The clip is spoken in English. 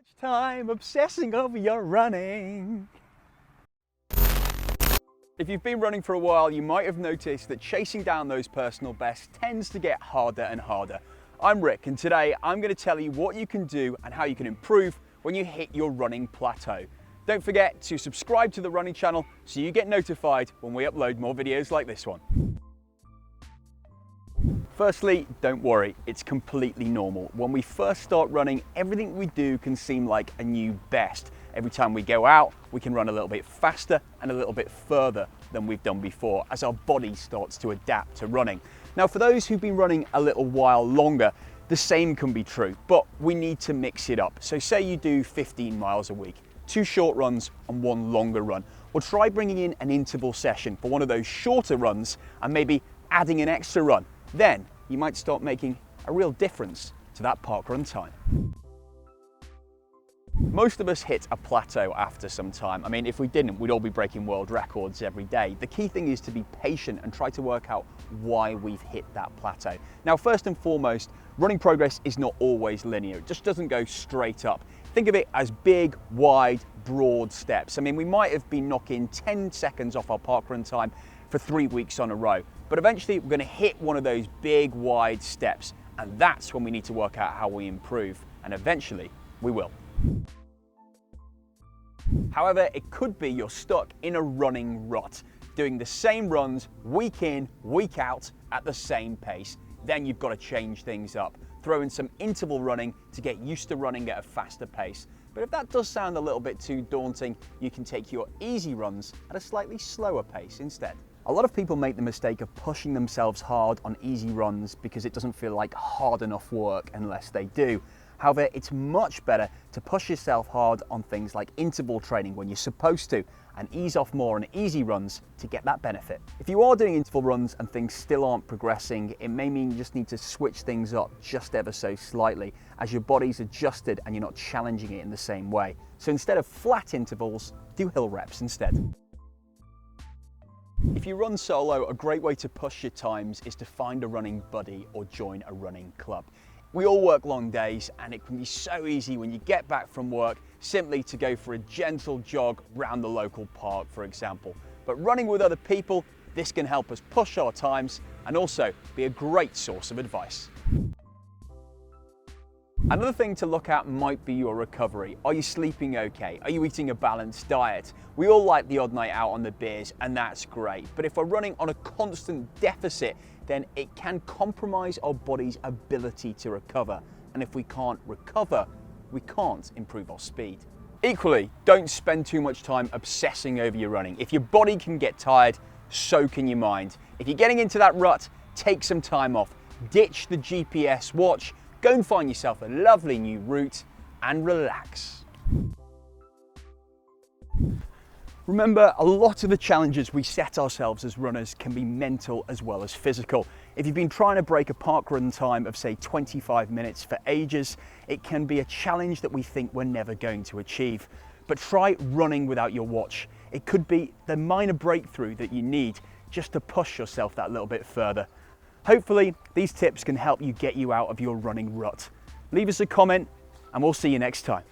Much time obsessing over your running. If you've been running for a while, you might have noticed that chasing down those personal bests tends to get harder and harder. I'm Rick, and today I'm going to tell you what you can do and how you can improve when you hit your running plateau. Don't forget to subscribe to the running channel so you get notified when we upload more videos like this one. Firstly, don't worry, it's completely normal. When we first start running, everything we do can seem like a new best. Every time we go out, we can run a little bit faster and a little bit further than we've done before as our body starts to adapt to running. Now, for those who've been running a little while longer, the same can be true, but we need to mix it up. So say you do 15 miles a week, 2 short runs and 1 longer run. Or try bringing in an interval session for one of those shorter runs and maybe adding an extra run. Then you might start making a real difference to that park run time. Most of us hit a plateau after some time. I mean, if we didn't, we'd all be breaking world records every day. The key thing is to be patient and try to work out why we've hit that plateau. Now, first and foremost, running progress is not always linear. It just doesn't go straight up. Think of it as big, wide, broad steps. I mean, we might have been knocking 10 seconds off our park run time for 3 weeks on a row, but eventually we're going to hit one of those big, wide steps, and that's when we need to work out how we improve, and eventually we will. However, it could be you're stuck in a running rut, doing the same runs week in, week out at the same pace. Then you've got to change things up, throw in some interval running to get used to running at a faster pace. But if that does sound a little bit too daunting, you can take your easy runs at a slightly slower pace instead. A lot of people make the mistake of pushing themselves hard on easy runs because it doesn't feel like hard enough work unless they do. However, it's much better to push yourself hard on things like interval training when you're supposed to, and ease off more on easy runs to get that benefit. If you are doing interval runs and things still aren't progressing, it may mean you just need to switch things up just ever so slightly as your body's adjusted and you're not challenging it in the same way. So instead of flat intervals, do hill reps instead. If you run solo, a great way to push your times is to find a running buddy or join a running club. We all work long days, and it can be so easy when you get back from work simply to go for a gentle jog round the local park, for example. But running with other people, this can help us push our times and also be a great source of advice. Another thing to look at might be your recovery. Are you sleeping okay? Are you eating a balanced diet? We all like the odd night out on the beers, and that's great. But if we're running on a constant deficit, then it can compromise our body's ability to recover. And if we can't recover, we can't improve our speed. Equally, don't spend too much time obsessing over your running. If your body can get tired, so can your mind. If you're getting into that rut, take some time off. Ditch the GPS watch. Go and find yourself a lovely new route and relax. Remember, a lot of the challenges we set ourselves as runners can be mental as well as physical. If you've been trying to break a park run time of say 25 minutes for ages, it can be a challenge that we think we're never going to achieve. But try running without your watch. It could be the minor breakthrough that you need just to push yourself that little bit further. Hopefully, these tips can help you get you out of your running rut. Leave us a comment and we'll see you next time.